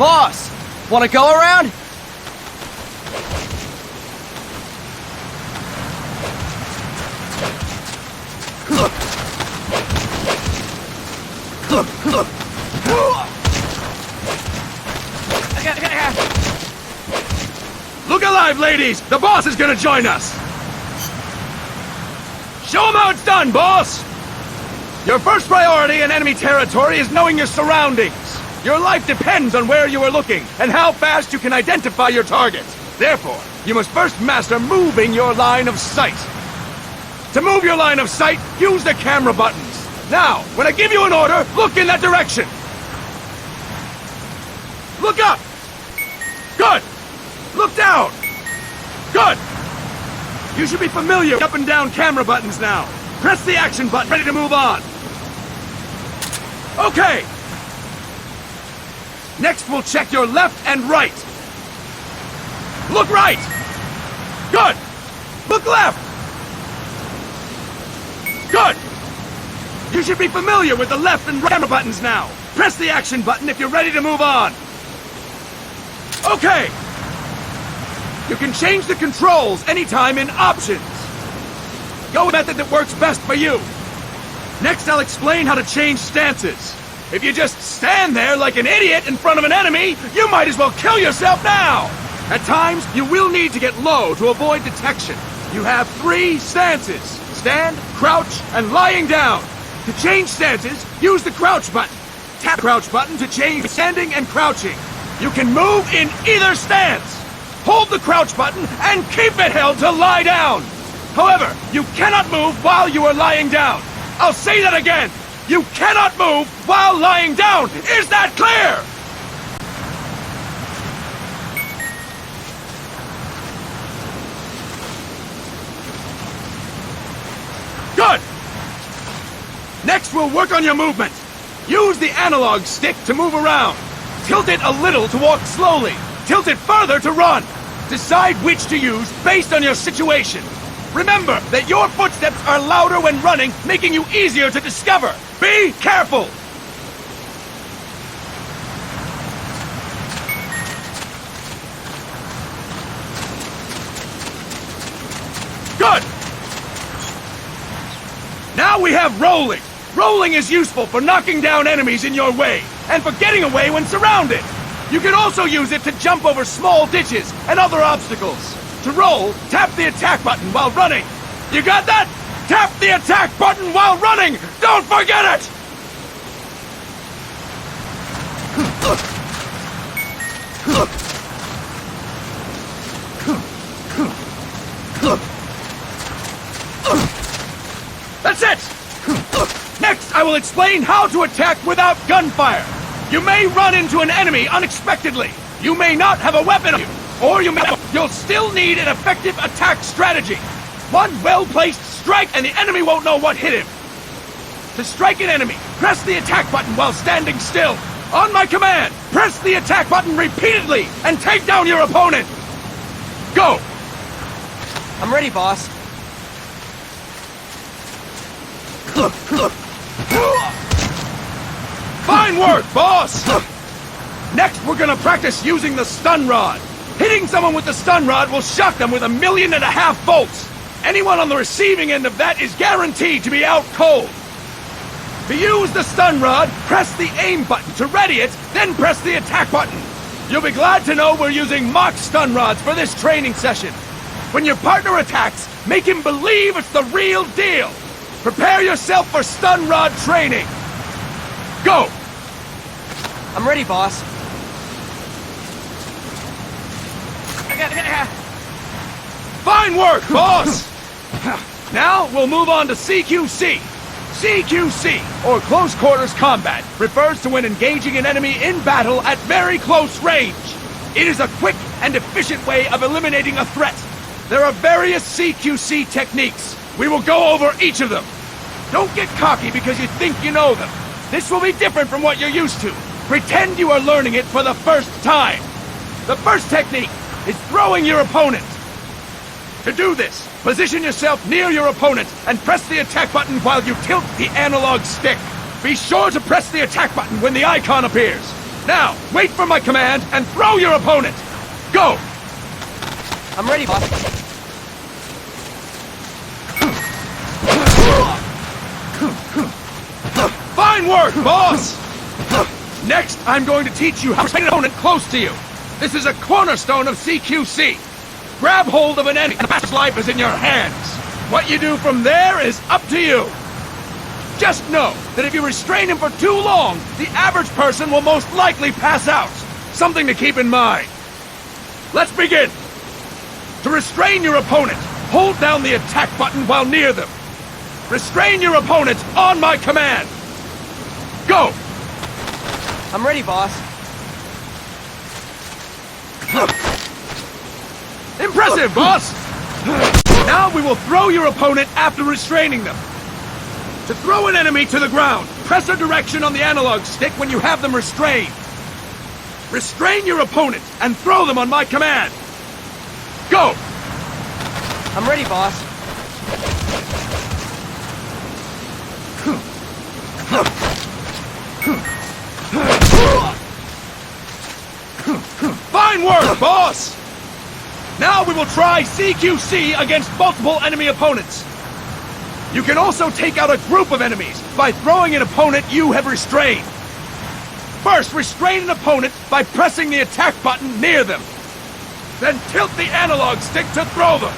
Boss, wanna go around? Look alive, ladies! The boss is gonna join us! Show him how it's done, boss! Your first priority in enemy territory is knowing your surroundings. Your life depends on where you are looking and how fast you can identify your targets. Therefore, you must first master moving your line of sight. To move your line of sight, use the camera buttons. Now, when I give you an order, look in that direction. Look up! Good! Look down! Good! You should be familiar with up and down camera buttons now. Press the action button, ready to move on. Okay! Next, we'll check your left and right. Look right! Good! Look left! Good! You should be familiar with the left and right camera buttons now. Press the action button if you're ready to move on. Okay! You can change the controls anytime in Options. Go with the method that works best for you. Next, I'll explain how to change stances. If you just stand there like an idiot in front of an enemy, you might as well kill yourself now! At times, you will need to get low to avoid detection. You have 3 stances: stand, crouch, and lying down. To change stances, use the crouch button. Tap the crouch button to change standing and crouching. You can move in either stance. Hold the crouch button and keep it held to lie down. However, you cannot move while you are lying down. I'll say that again. You cannot move while lying down. Is that clear? Good. Next, we'll work on your movement. Use the analog stick to move around. Tilt it a little to walk slowly. Tilt it further to run. Decide which to use based on your situation. Remember that your footsteps are louder when running, making you easier to discover. Be careful! Good! Now we have rolling. Rolling is useful for knocking down enemies in your way, and for getting away when surrounded. You can also use it to jump over small ditches and other obstacles. To roll, tap the attack button while running. You got that? Tap the attack button while running! Don't forget it! That's it! Next, I will explain how to attack without gunfire. You may run into an enemy unexpectedly. You may not have a weapon on you. Or you'll still need an effective attack strategy. One well-placed strike and the enemy won't know what hit him. To strike an enemy, press the attack button while standing still. On my command, press the attack button repeatedly and take down your opponent. Go! I'm ready, boss. Fine work, boss! Next, we're gonna practice using the stun rod. Hitting someone with the stun rod will shock them with 1.5 million volts. Anyone on the receiving end of that is guaranteed to be out cold. To use the stun rod, press the aim button to ready it, then press the attack button. You'll be glad to know we're using mock stun rods for this training session. When your partner attacks, make him believe it's the real deal. Prepare yourself for stun rod training. Go! I'm ready, boss. Fine work, boss! Now, we'll move on to CQC. CQC, or Close Quarters Combat, refers to when engaging an enemy in battle at very close range. It is a quick and efficient way of eliminating a threat. There are various CQC techniques. We will go over each of them. Don't get cocky because you think you know them. This will be different from what you're used to. Pretend you are learning it for the first time. The first technique is throwing your opponent. To do this, position yourself near your opponent and press the attack button while you tilt the analog stick. Be sure to press the attack button when the icon appears. Now, wait for my command and throw your opponent! Go! I'm ready, boss. Fine work, boss! Next, I'm going to teach you how to fight an opponent close to you. This is a cornerstone of CQC. Grab hold of an enemy, and the master's life is in your hands. What you do from there is up to you. Just know that if you restrain him for too long, the average person will most likely pass out. Something to keep in mind. Let's begin. To restrain your opponent, hold down the attack button while near them. Restrain your opponent on my command. Go! I'm ready, boss. Impressive, boss! Now we will throw your opponent after restraining them. To throw an enemy to the ground, press a direction on the analog stick when you have them restrained. Restrain your opponent and throw them on my command. Go! I'm ready, boss. Fine work, boss! Now we will try CQC against multiple enemy opponents. You can also take out a group of enemies by throwing an opponent you have restrained. First, restrain an opponent by pressing the attack button near them. Then tilt the analog stick to throw them.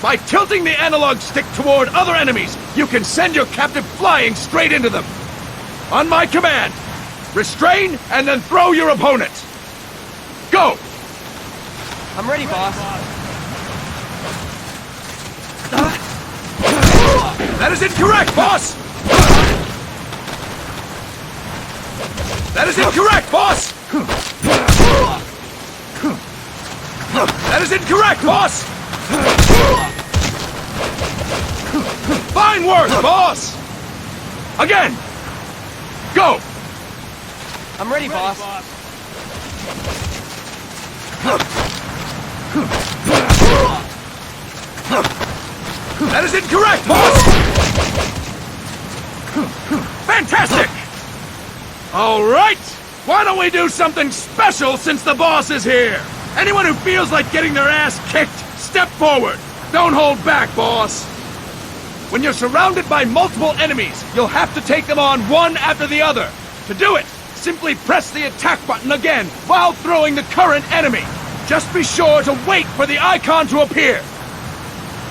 By tilting the analog stick toward other enemies, you can send your captive flying straight into them. On my command, restrain and then throw your opponent. Go! I'm ready, boss. That is incorrect, boss! That is incorrect, boss! That is incorrect, boss! Fine work, boss! Again! Go! I'm ready, boss. That is incorrect, boss! Fantastic! All right! Why don't we do something special since the boss is here? Anyone who feels like getting their ass kicked, step forward. Don't hold back, boss. When you're surrounded by multiple enemies, you'll have to take them on one after the other. To do it, simply press the attack button again while throwing the current enemy. Just be sure to wait for the icon to appear.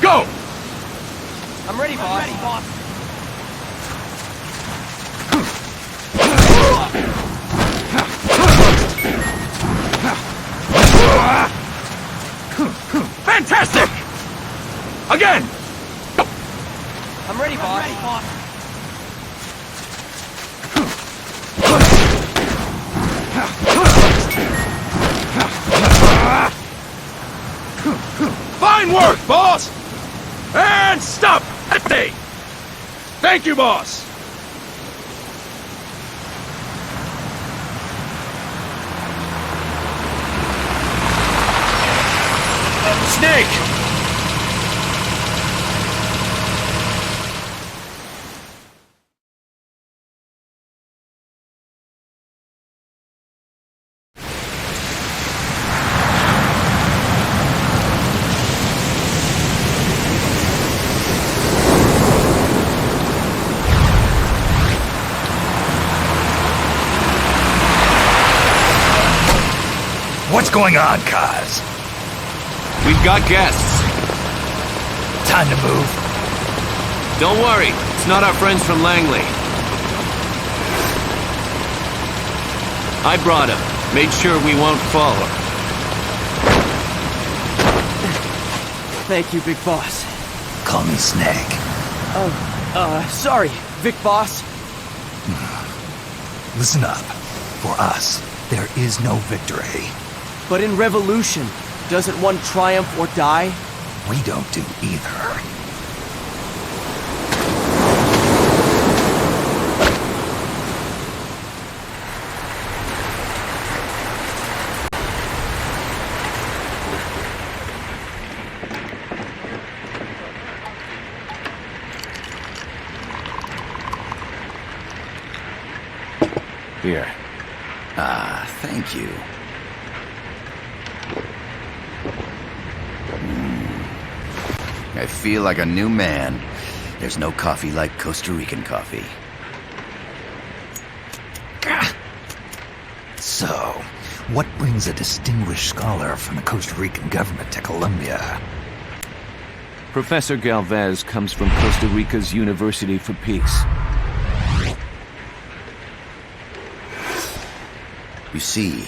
Go! I'm ready, boss. Fantastic! Again! I'm ready, boss. Fine work, boss! And stop! Hey! Thank you, boss! Snake! What's going on, Kaz? We've got guests. Time to move. Don't worry, it's not our friends from Langley. I brought him. Made sure we won't follow. Thank you, Big Boss. Call me Snake. Sorry, Vic Boss. Listen up. For us, there is no victory. But in Revolution, doesn't one triumph or die? We don't do either. Here. Ah, thank you. I feel like a new man. There's no coffee like Costa Rican coffee. So, what brings a distinguished scholar from the Costa Rican government to Colombia? Professor Galvez comes from Costa Rica's University for Peace. You see,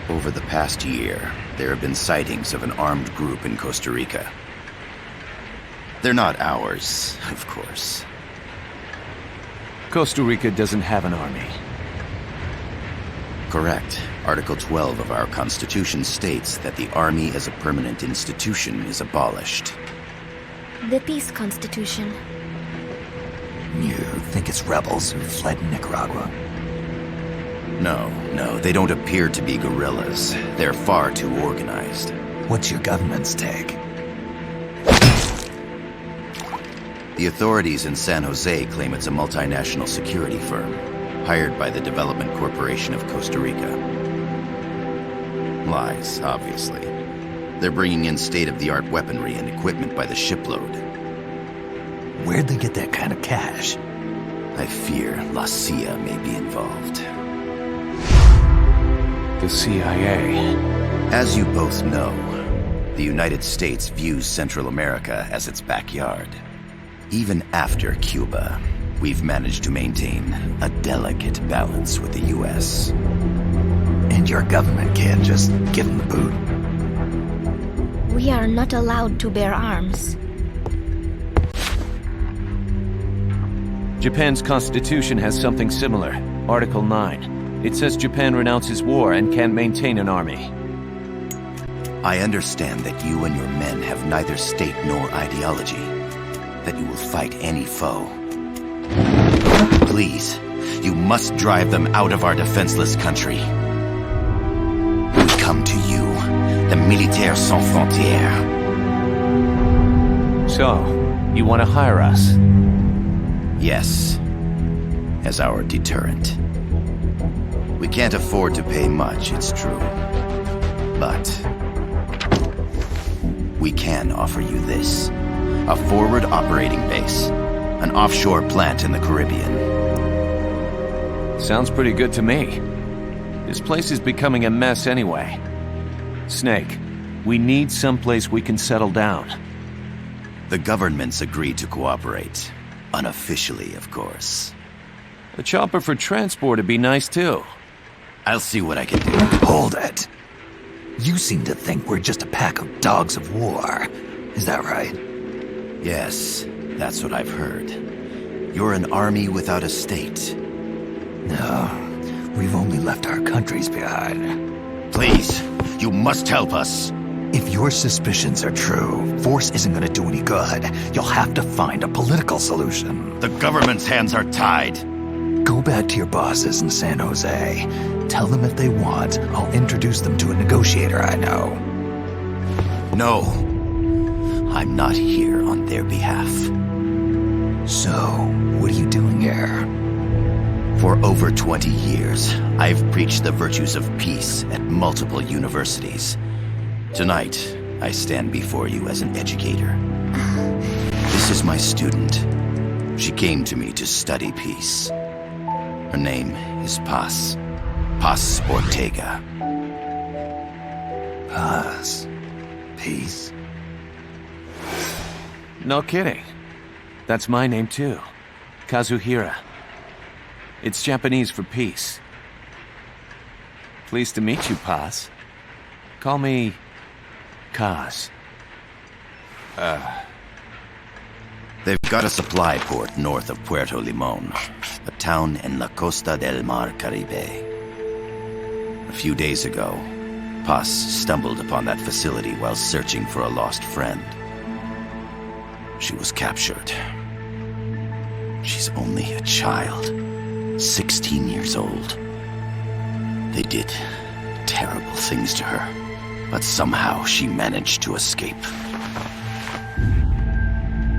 over the past year, there have been sightings of an armed group in Costa Rica. They're not ours, of course. Costa Rica doesn't have an army. Correct. Article 12 of our Constitution states that the Army as a permanent institution is abolished. The Peace Constitution. You think it's rebels who fled Nicaragua? No, they don't appear to be guerrillas. They're far too organized. What's your government's take? The authorities in San Jose claim it's a multinational security firm, hired by the Development Corporation of Costa Rica. Lies, obviously. They're bringing in state-of-the-art weaponry and equipment by the shipload. Where'd they get that kind of cash? I fear La CIA may be involved. The CIA. As you both know, the United States views Central America as its backyard. Even after Cuba, we've managed to maintain a delicate balance with the U.S. And your government can't just give them the boot? We are not allowed to bear arms. Japan's constitution has something similar. Article 9. It says Japan renounces war and can't maintain an army. I understand that you and your men have neither state nor ideology. That you will fight any foe. Please, you must drive them out of our defenseless country. We come to you, the Militaires Sans Frontières. So, you want to hire us? Yes, as our deterrent. We can't afford to pay much, it's true. But we can offer you this. A forward operating base. An offshore plant in the Caribbean. Sounds pretty good to me. This place is becoming a mess anyway. Snake, we need someplace we can settle down. The government's agreed to cooperate. Unofficially, of course. A chopper for transport would be nice too. I'll see what I can do. Hold it. You seem to think we're just a pack of dogs of war. Is that right? Yes, that's what I've heard. You're an army without a state. No, we've only left our countries behind. Please, you must help us. If your suspicions are true, force isn't going to do any good. You'll have to find a political solution. The government's hands are tied. Go back to your bosses in San Jose. Tell them if they want, I'll introduce them to a negotiator I know. No. I'm not here on their behalf. So, what are you doing here? For over 20 years, I've preached the virtues of peace at multiple universities. Tonight, I stand before you as an educator. This is my student. She came to me to study peace. Her name is Paz. Paz Ortega. Paz. Peace. No kidding. That's my name too. Kazuhira. It's Japanese for peace. Pleased to meet you, Paz. Call me Kaz. They've got a supply port north of Puerto Limon, a town in La Costa del Mar Caribe. A few days ago, Paz stumbled upon that facility while searching for a lost friend. She was captured. She's only a child, 16 years old. They did terrible things to her, but somehow she managed to escape.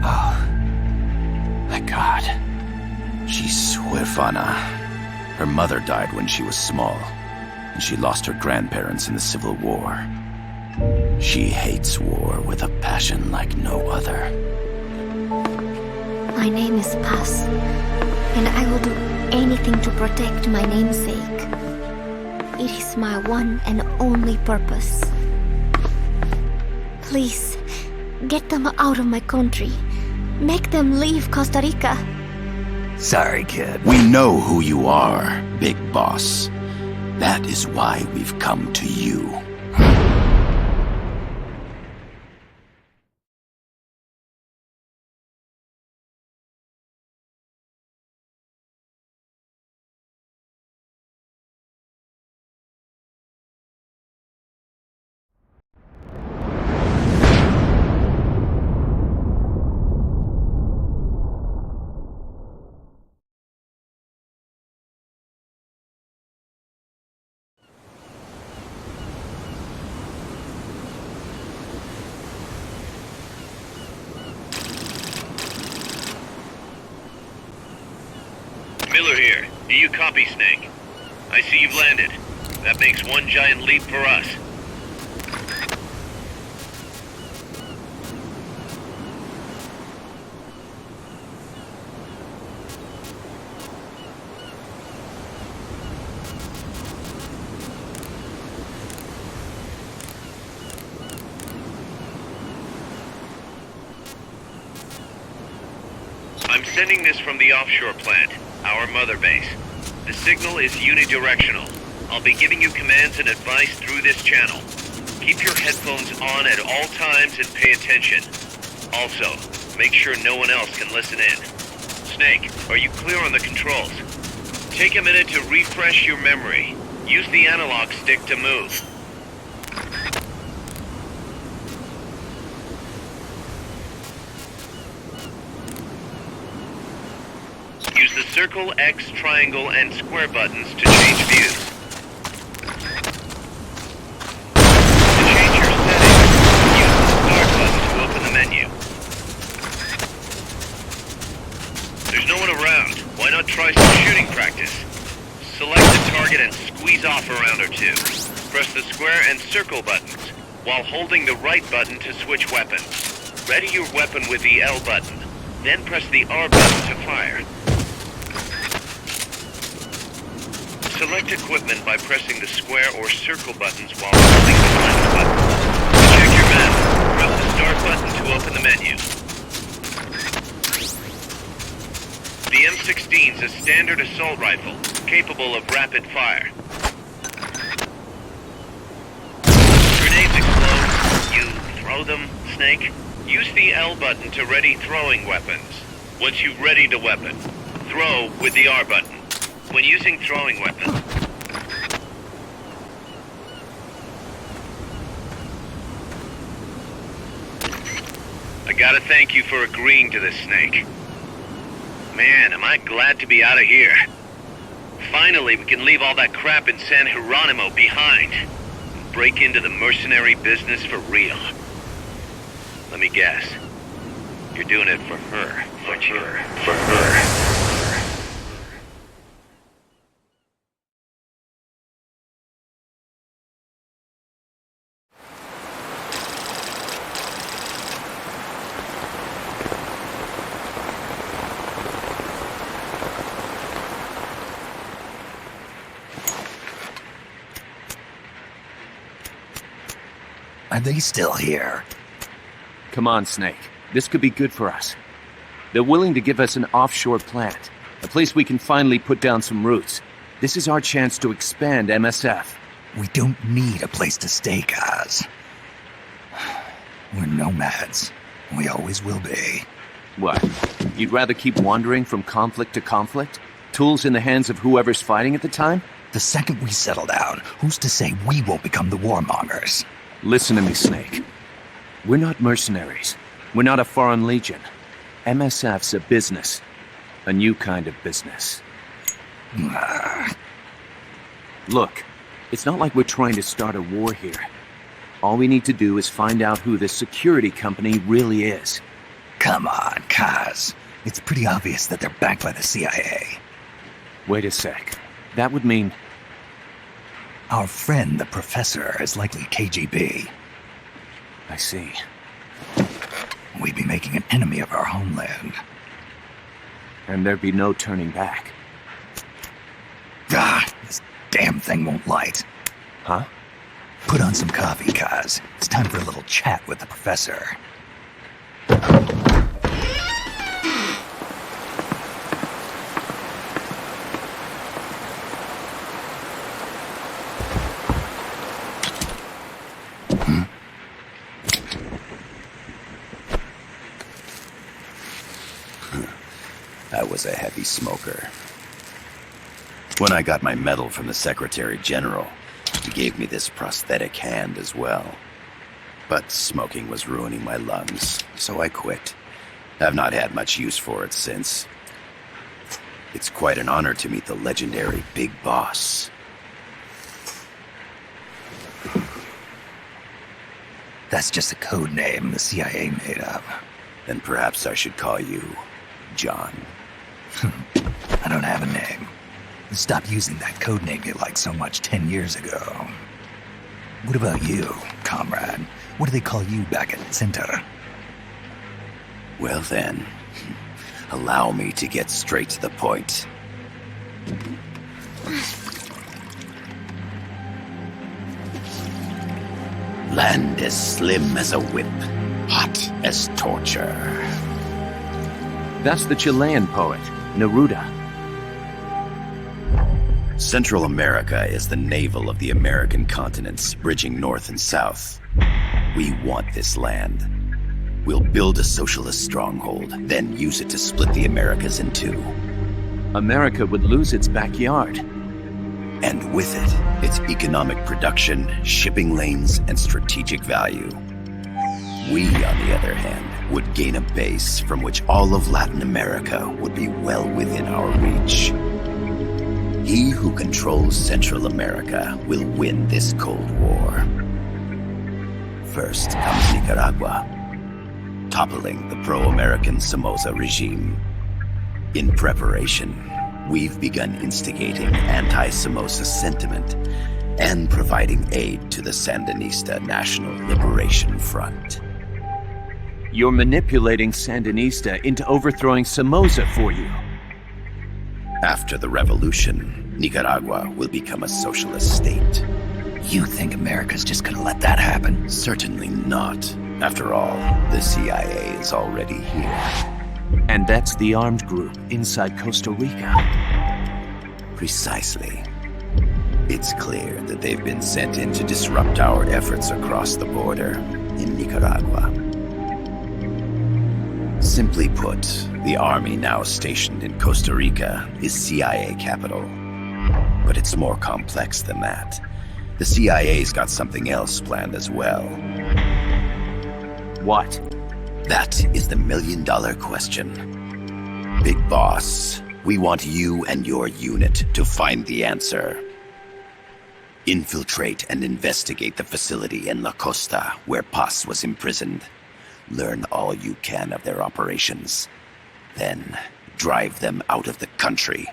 Oh, thank God. She's huérfana. Her mother died when she was small. and she lost her grandparents in the Civil War. She hates war with a passion like no other. My name is Paz, and I will do anything to protect my namesake. It is my one and only purpose. Please, get them out of my country. Make them leave Costa Rica. Sorry, kid. We know who you are, Big Boss. That is why we've come to you. Miller here. Do you copy, Snake? I see you've landed. That makes one giant leap for us. I'm sending this from the offshore plant, our mother base. The signal is unidirectional. I'll be giving you commands and advice through this channel. Keep your headphones on at all times and pay attention. Also, make sure no one else can listen in. Snake, are you clear on the controls? Take a minute to refresh your memory. Use the analog stick to move. Use the circle, X, triangle, and square buttons to change views. To change your settings, use the start button to open the menu. There's no one around. Why not try some shooting practice? Select the target and squeeze off a round or two. Press the square and circle buttons, while holding the right button to switch weapons. Ready your weapon with the L button, then press the R button to fire. Select equipment by pressing the square or circle buttons while holding the minus button. To check your map, press the start button to open the menu. The M16's a standard assault rifle, capable of rapid fire. Grenades explode. You throw them, Snake? Use the L button to ready throwing weapons. Once you've readied a weapon, throw with the R button. When using throwing weapons, I gotta thank you for agreeing to this, Snake. Man, am I glad to be out of here. Finally, we can leave all that crap in San Geronimo behind and break into the mercenary business for real. Let me guess. You're doing it for her, aren't you? For her. Are they still here? Come on, Snake. This could be good for us. They're willing to give us an offshore plant, a place we can finally put down some roots. This is our chance to expand MSF. We don't need a place to stay, Kaz. We're nomads. We always will be. What? You'd rather keep wandering from conflict to conflict? Tools in the hands of whoever's fighting at the time? The second we settle down, who's to say we won't become the warmongers? Listen to me, Snake. We're not mercenaries. We're not a foreign legion. MSF's a business. A new kind of business. Look, it's not like we're trying to start a war here. All we need to do is find out who this security company really is. Come on, Kaz. It's pretty obvious that they're backed by the CIA. Wait a sec. That would mean... Our friend, the professor, is likely KGB. I see. We'd be making an enemy of our homeland. And there'd be no turning back. Ah, this damn thing won't light. Huh? Put on some coffee, Kaz. It's time for a little chat with the professor. I was a heavy smoker. When I got my medal from the Secretary General, he gave me this prosthetic hand as well. But smoking was ruining my lungs, so I quit. I've not had much use for it since. It's quite an honor to meet the legendary Big Boss. That's just a code name the CIA made up. Then perhaps I should call you John. I don't have a name. Stop using that code name you liked so much 10 years ago. What about you, comrade? What do they call you back at Center? Well then, allow me to get straight to the point. Land as slim as a whip, hot as torture. That's the Chilean poet, Neruda. Central America is the navel of the American continents, bridging north and south. We want this land. We'll build a socialist stronghold, then use it to split the Americas in two. America would lose its backyard. And with it, its economic production, shipping lanes, and strategic value. We, on the other hand, would gain a base from which all of Latin America would be well within our reach. He who controls Central America will win this Cold War. First comes Nicaragua, toppling the pro-American Somoza regime. In preparation, we've begun instigating anti-Somoza sentiment and providing aid to the Sandinista National Liberation Front. You're manipulating Sandinista into overthrowing Somoza for you. After the revolution, Nicaragua will become a socialist state. You think America's just gonna let that happen? Certainly not. After all, the CIA is already here. And that's the armed group inside Costa Rica. Precisely. It's clear that they've been sent in to disrupt our efforts across the border in Nicaragua. Simply put, the army now stationed in Costa Rica is CIA capital. But it's more complex than that. The CIA's got something else planned as well. What? That is the million-dollar question. Big Boss, we want you and your unit to find the answer. Infiltrate and investigate the facility in La Costa where Paz was imprisoned. Learn all you can of their operations. Then, drive them out of the country.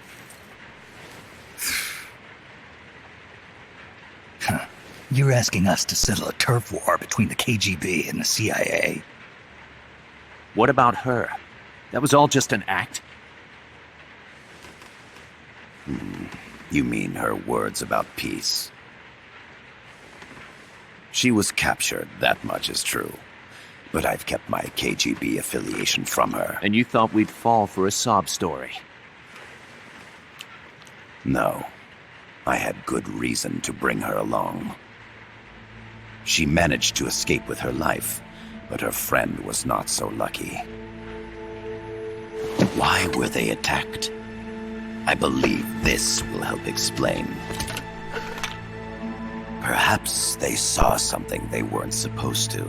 You're asking us to settle a turf war between the KGB and the CIA? What about her? That was all just an act? You mean her words about peace? She was captured, that much is true. But I've kept my KGB affiliation from her. And you thought we'd fall for a sob story? No. I had good reason to bring her along. She managed to escape with her life, but her friend was not so lucky. Why were they attacked? I believe this will help explain. Perhaps they saw something they weren't supposed to.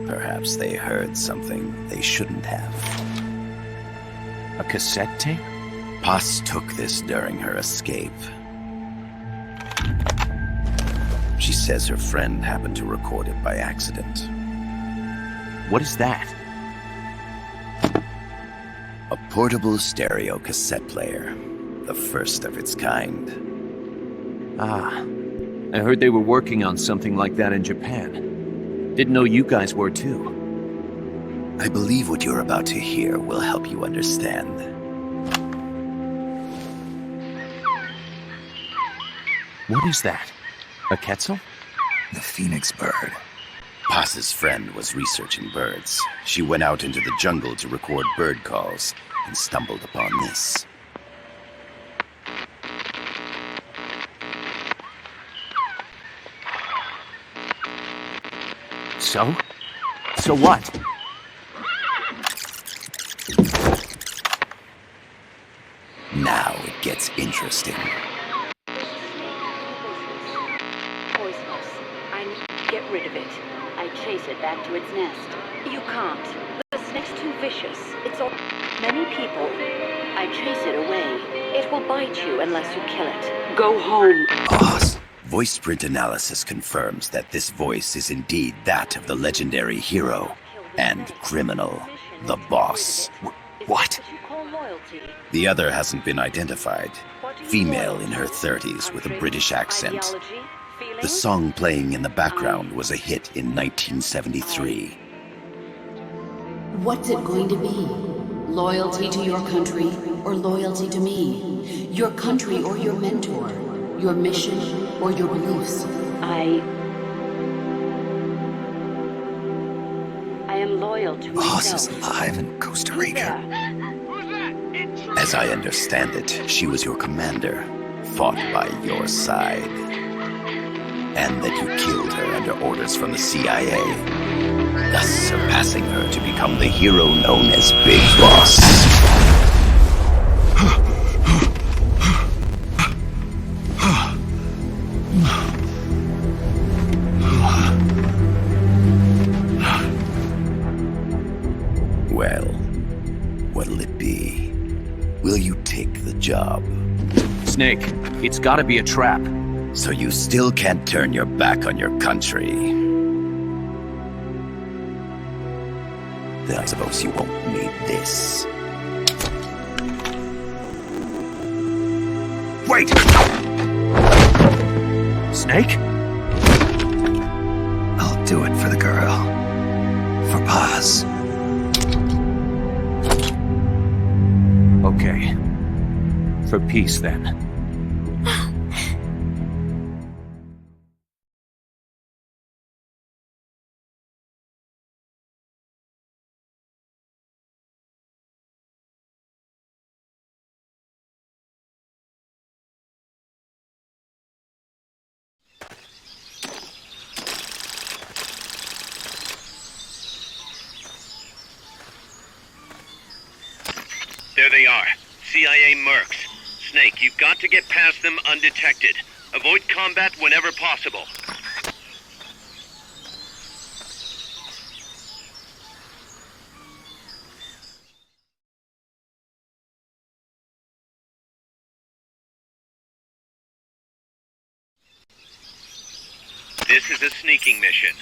Perhaps they heard something they shouldn't have. A cassette tape? Paz took this during her escape. She says her friend happened to record it by accident. What is that? A portable stereo cassette player. The first of its kind. Ah, I heard they were working on something like that in Japan. Didn't know you guys were too. I believe what you're about to hear will help you understand. What is that? A quetzal? The phoenix bird. Paz's friend was researching birds. She went out into the jungle to record bird calls and stumbled upon this. So? So what? Now it gets interesting. Poisonous. I need to get rid of it. I chase it back to its nest. You can't. The snake's too vicious. It's all many people. I chase it away. It will bite you unless you kill it. Go home. Paz. Voice print analysis confirms that this voice is indeed that of the legendary hero and criminal, the boss. What? The other hasn't been identified. Female in her 30s with a British accent. The song playing in the background was a hit in 1973. What's it going to be? Loyalty to your country or loyalty to me? Your country or your mentor? Your mission or your beliefs? I am loyal to Boss myself. is alive in Costa Rica. As I understand it, she was your commander, fought by your side. And that you killed her under orders from the CIA, thus surpassing her to become the hero known as Big Boss. Well, what'll it be? Will you take the job? Snake, it's gotta be a trap. So you still can't turn your back on your country? Then I suppose you won't need this. Wait! Snake? I'll do it for the girl. For Paz. Okay. For peace, then. There they are. CIA mercs. Snake, you've got to get past them undetected. Avoid combat whenever possible. This is a sneaking mission.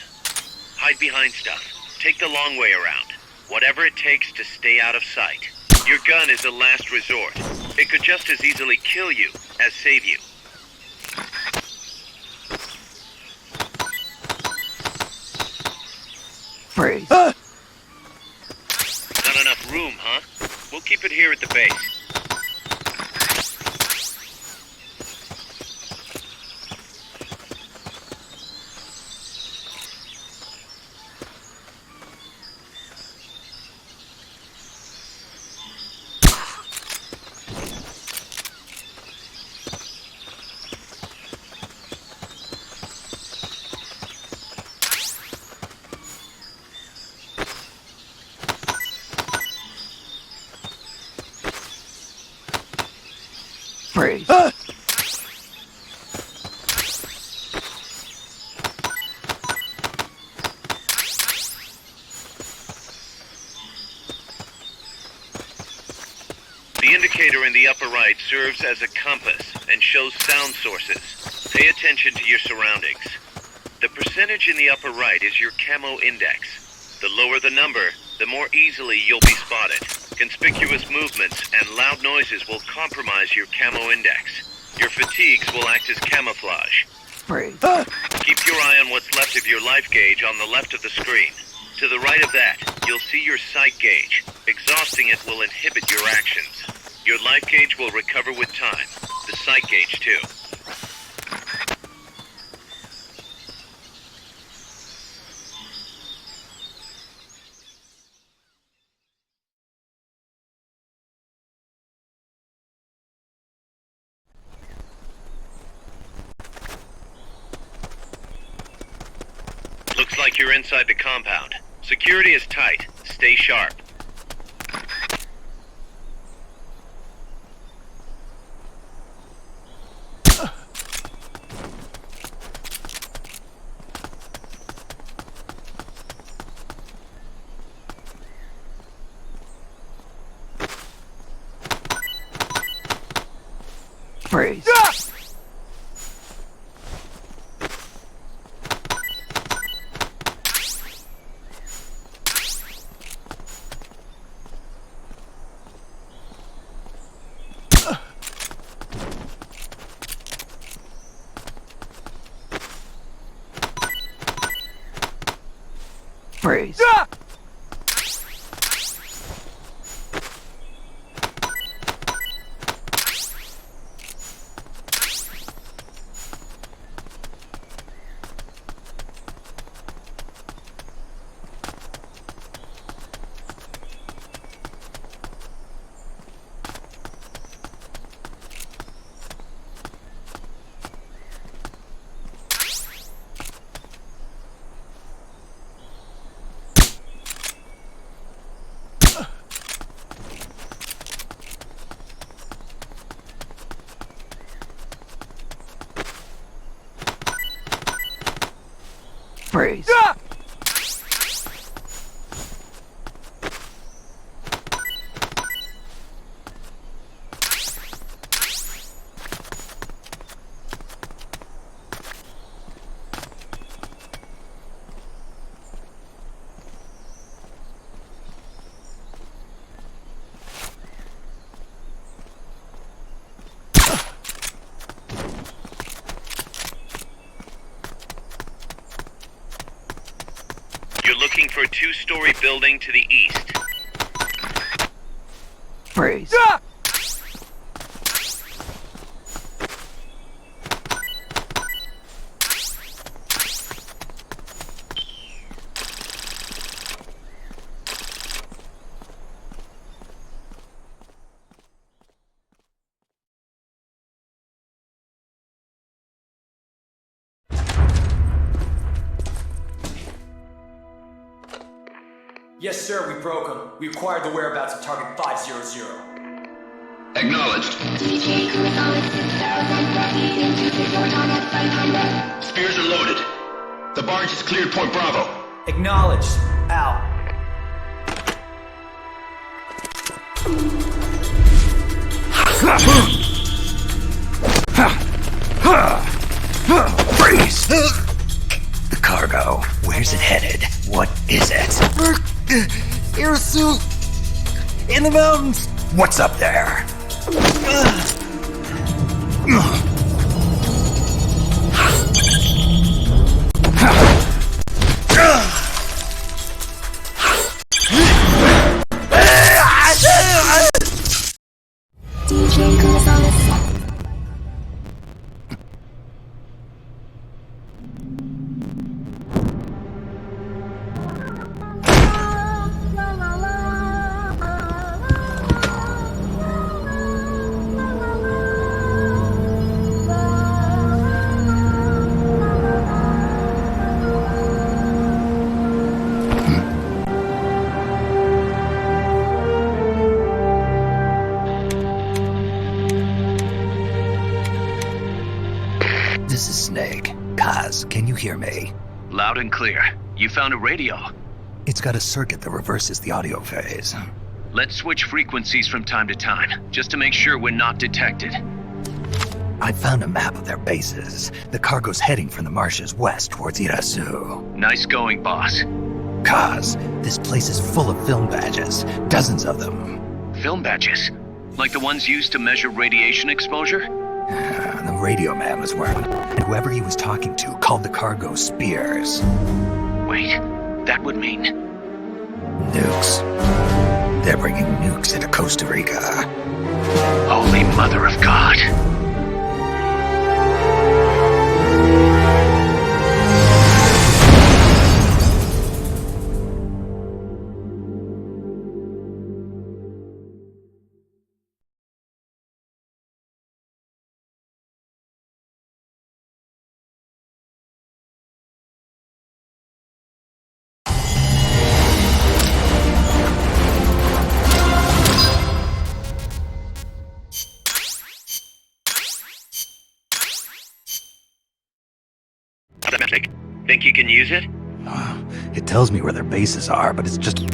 Hide behind stuff. Take the long way around. Whatever it takes to stay out of sight. Your gun is a last resort. It could just as easily kill you as save you. Freeze. Not enough room, huh? We'll keep it here at the base. Freeze. The indicator in the upper right serves as a compass and shows sound sources. Pay attention to your surroundings. The percentage in the upper right is your camo index. The lower the number, the more easily you'll be spotted. Conspicuous movements and loud noises will compromise your camo index. Your fatigues will act as camouflage. Breathe. Keep your eye on what's left of your life gauge on the left of the screen. To the right of that, you'll see your sight gauge. Exhausting it will inhibit your actions. Your life gauge will recover with time. The sight gauge, too. Looks like you're inside the compound. Security is tight. Stay sharp. Freeze. Freeze. Freeze. You're looking for a two-story building to the east. Freeze. Yes, sir, we broke them. We acquired the whereabouts of target 500. Acknowledged. Spears are loaded. The barge has cleared Point Bravo. Acknowledged. Out. Freeze! The cargo. Where's it headed? What is it? Air suit! In the mountains! What's up there? DJ Gonzalez. This is Snake. Kaz, can you hear me? Loud and clear. You found a radio. It's got a circuit that reverses the audio phase. Let's switch frequencies from time to time, just to make sure we're not detected. I found a map of their bases. The cargo's heading from the marshes west towards Irasu. Nice going, boss. Kaz, this place is full of film badges. Dozens of them. Film badges? Like the ones used to measure radiation exposure? the radio man was wearing, and whoever he was talking to called the cargo spears. Wait, that would mean... Nukes. They're bringing nukes into Costa Rica. Holy Mother of God. Think you can use it? It tells me where their bases are, but it's just...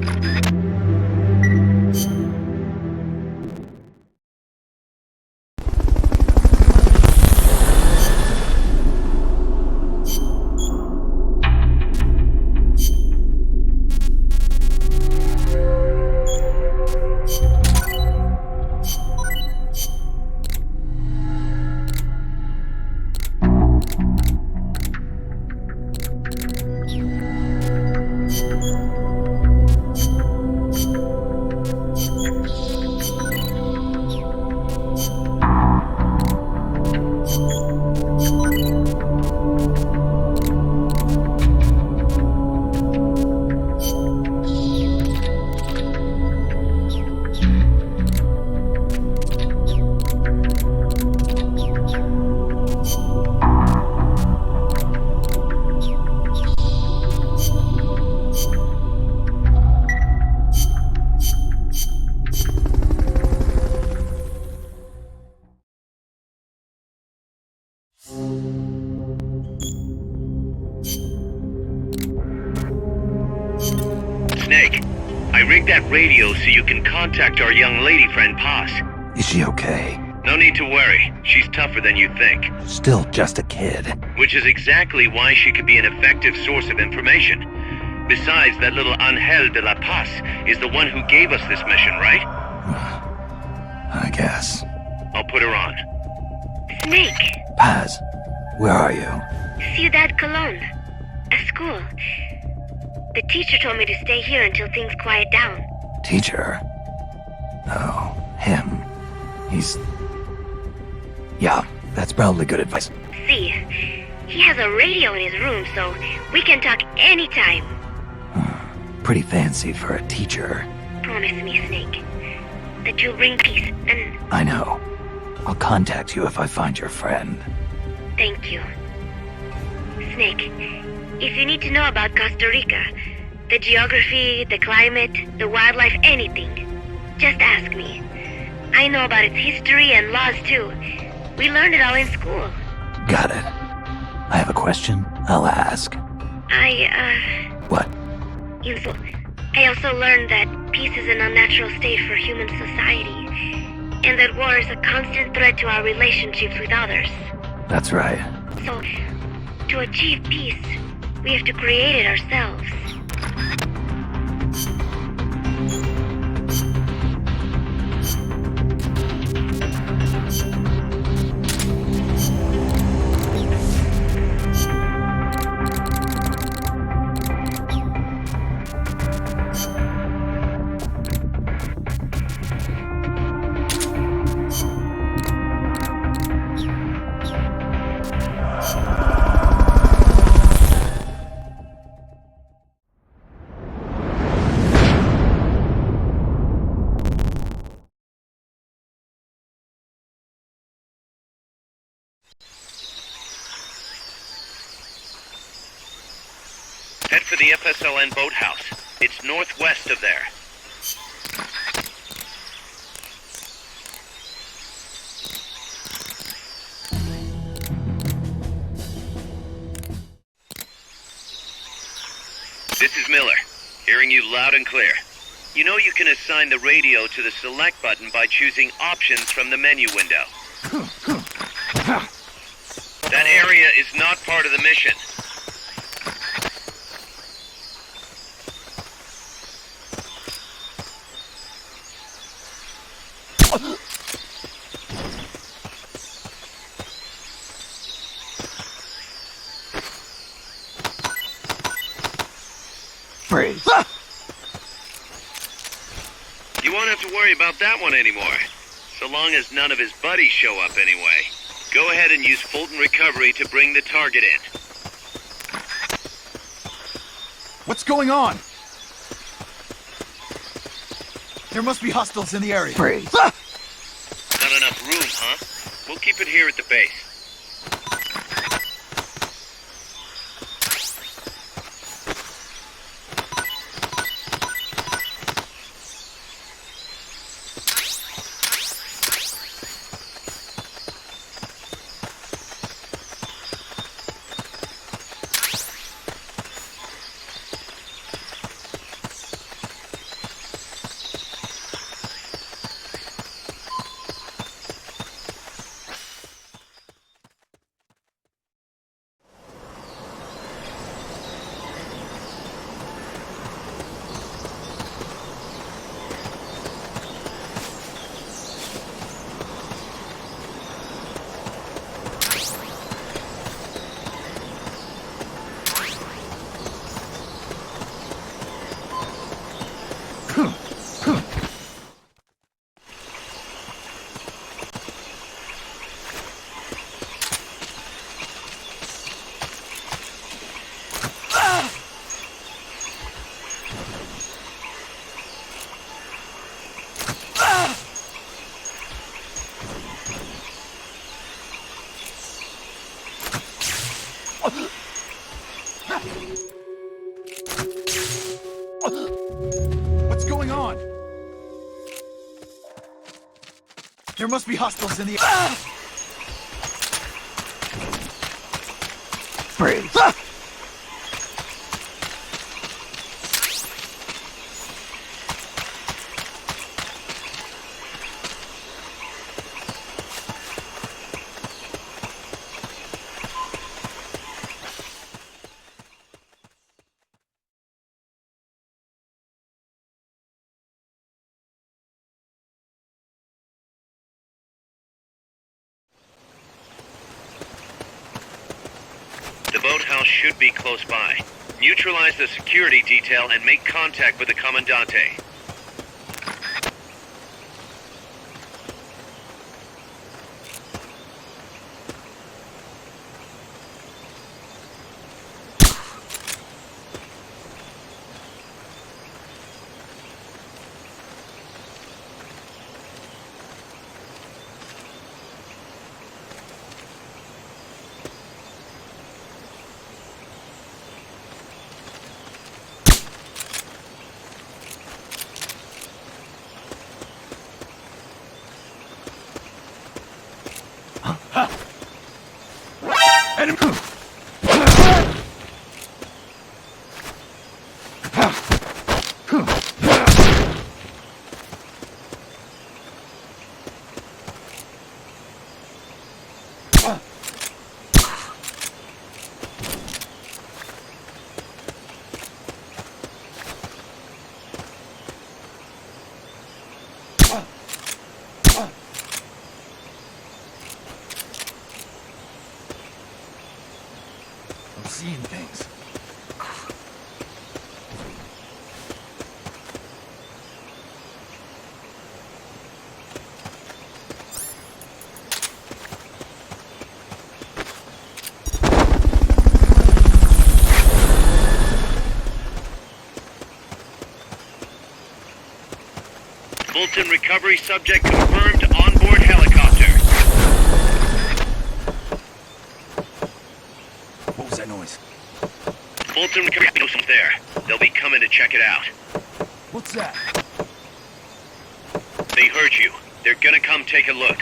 Snake, I rigged that radio so you can contact our young lady friend, Paz. Is she okay? No need to worry. She's tougher than you think. Still just a kid. Which is exactly why she could be an effective source of information. Besides, that little Angel de la Paz is the one who gave us this mission, right? I guess. I'll put her on. Snake. Paz, where are you? Ciudad Colon. A school. The teacher told me to stay here until things quiet down. Teacher? Oh, him. He's... Yeah, that's probably good advice. See, he has a radio in his room, so we can talk anytime. Pretty fancy for a teacher. Promise me, Snake, that you'll bring peace and... I know. I'll contact you if I find your friend. Thank you. Snake, if you need to know about Costa Rica, the geography, the climate, the wildlife, anything, just ask me. I know about its history and laws too. We learned it all in school. Got it. I have a question. I'll ask. What? I also learned that peace is an unnatural state for human society, and that war is a constant threat to our relationships with others. That's right. So, to achieve peace, we have to create it ourselves. Head for the FSLN boathouse. It's northwest of there. This is Miller, hearing you loud and clear. You know you can assign the radio to the select button by choosing options from the menu window. That area is not part of the mission. won't have to worry about that one anymore. So long as none of his buddies show up anyway. Go ahead and use Fulton Recovery to bring the target in. What's going on? There must be hostiles in the area. Freeze. Ah! Not enough room, huh? We'll keep it here at the base. What's going on? There must be hostiles in the... Freeze. The boathouse should be close by. Neutralize the security detail and make contact with the Commandante. I'm seeing things. Fulton recovery subject confirmed onboard helicopter. What was that noise? Fulton recovery knows there. They'll be coming to check it out. What's that? They heard you. They're gonna come take a look.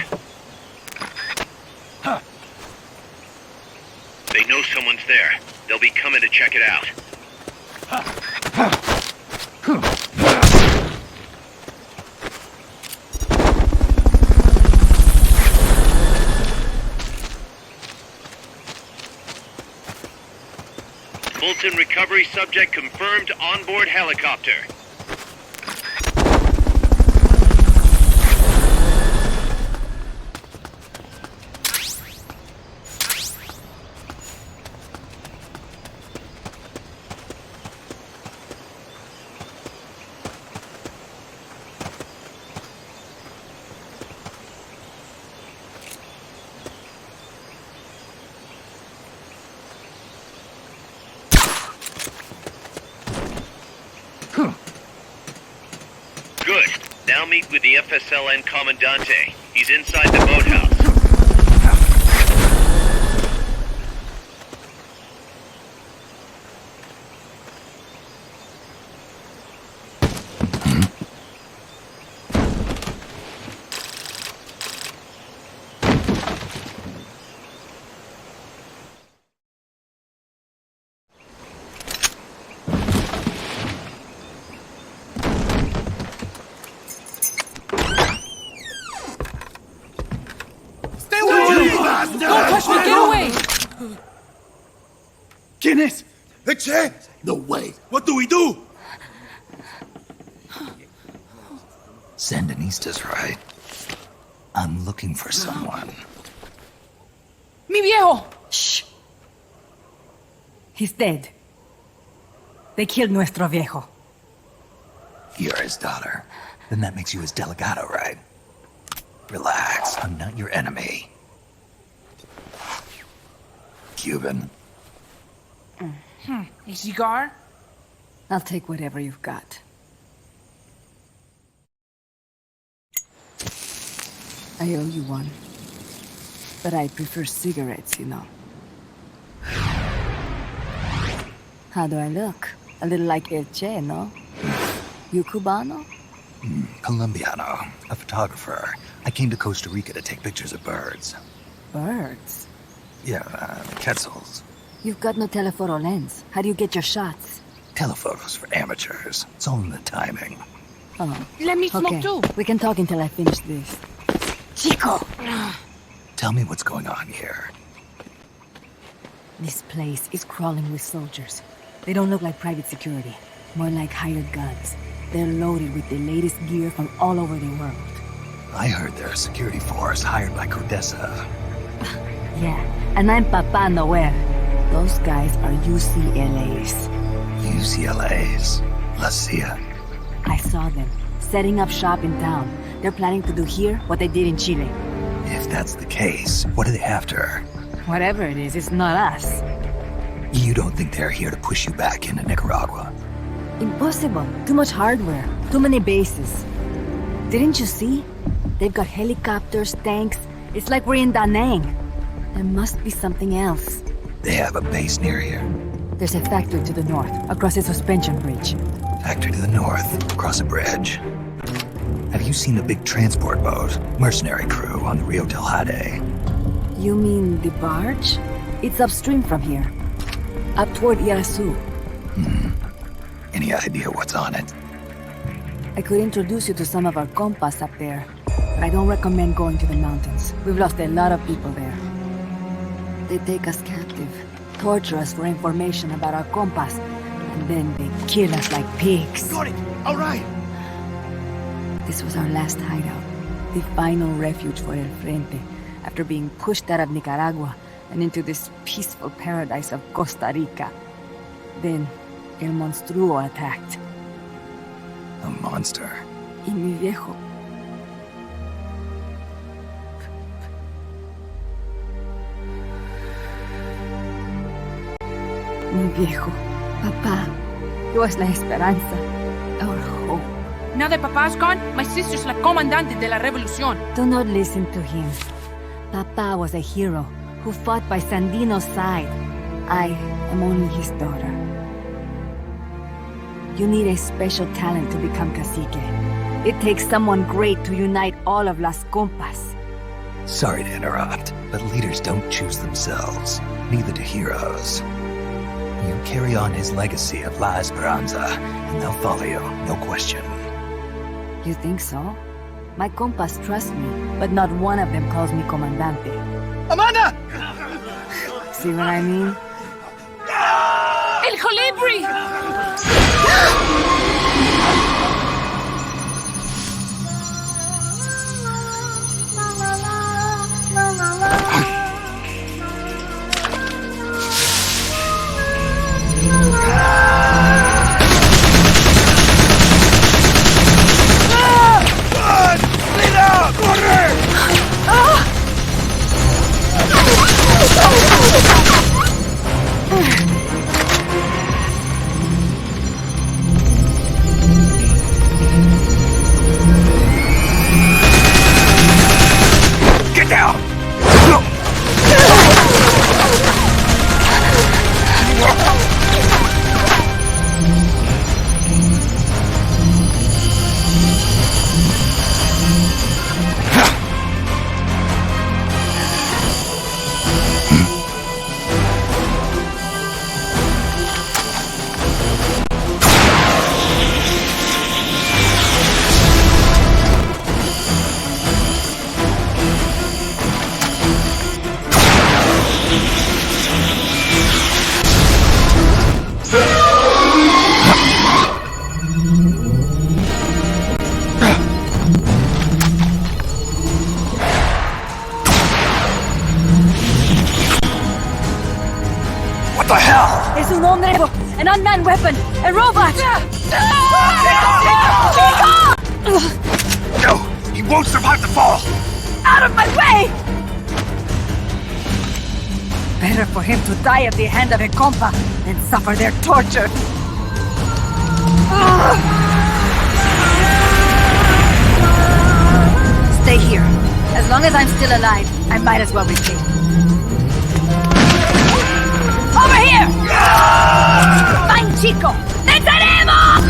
Huh. They know someone's there. They'll be coming to check it out. Fulton recovery subject confirmed onboard helicopter. Now meet with the FSLN Comandante. He's inside the boathouse. Don't touch me! Get away! ¿Quién es? Che? No way. What do we do? Sandinista's right. I'm looking for someone. Mi viejo! Shh. He's dead. They killed nuestro viejo. You're his daughter. Then that makes you his delegado, right? Relax, I'm not your enemy. Cuban. A cigar? I'll take whatever you've got. I owe you one. But I prefer cigarettes, you know. How do I look? A little like El Che, no? You Cubano? Colombiano, a photographer. I came to Costa Rica to take pictures of birds. Birds? Yeah, quetzals. You've got no telephoto lens. How do you get your shots? Telephotos for amateurs. It's all in the timing. Oh. Let me smoke okay. too. We can talk until I finish this. Chico! Tell me what's going on here. This place is crawling with soldiers. They don't look like private security. More like hired guns. They're loaded with the latest gear from all over the world. I heard they're a security force hired by Codesa. Yeah, and I'm Papa Noel. Those guys are UCLA's. UCLA's? La CIA? I saw them, setting up shop in town. They're planning to do here what they did in Chile. If that's the case, what are they after? Whatever it is, it's not us. You don't think they're here to push you back into Nicaragua? Impossible. Too much hardware. Too many bases. Didn't you see? They've got helicopters, tanks. It's like we're in Da Nang. There must be something else. They have a base near here? There's a factory to the north, across a suspension bridge. Factory to the north, across a bridge. Have you seen the big transport boat, mercenary crew on the Rio del Jade? You mean the barge? It's upstream from here. Up toward Irasu. Any idea what's on it? I could introduce you to some of our compas up there, but I don't recommend going to the mountains. We've lost a lot of people there. They take us captive, torture us for information about our compas, and then they kill us like pigs. Got it! All right! This was our last hideout, the final refuge for El Frente, after being pushed out of Nicaragua and into this peaceful paradise of Costa Rica. Then, El Monstruo attacked. A monster? Y mi viejo. Mi viejo. Papá. He was la esperanza. Our hope. Now that Papa's gone, my sister's la comandante de la revolución. Do not listen to him. Papa was a hero who fought by Sandino's side. I am only his daughter. You need a special talent to become cacique. It takes someone great to unite all of Las Compas. Sorry to interrupt, but leaders don't choose themselves. Neither do heroes. You carry on his legacy of La Esperanza, and they'll follow you, no question. You think so? My compas trust me, but not one of them calls me Comandante. Amanda! See what I mean? El Colibri! down! What the hell? Es un hombre, an unmanned weapon, a robot! No! He won't survive the fall! Out of my way! Better for him to die at the hand of a compa than suffer their torture. Stay here. As long as I'm still alive, I might as well be free. Over here! Fine, chico! ¡Venceremos!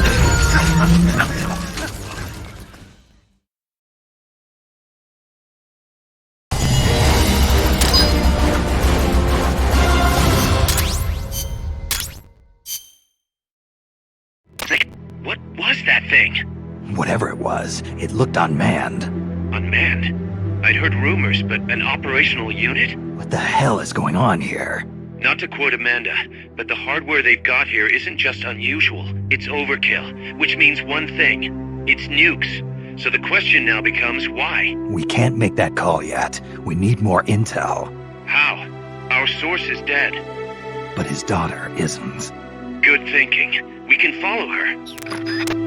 What was that thing? Whatever it was, it looked unmanned. Unmanned? I'd heard rumors, but an operational unit? What the hell is going on here? Not to quote Amanda, but the hardware they've got here isn't just unusual, it's overkill, which means one thing. It's nukes. So the question now becomes why? We can't make that call yet. We need more intel. How? Our source is dead. But his daughter isn't. Good thinking. We can follow her.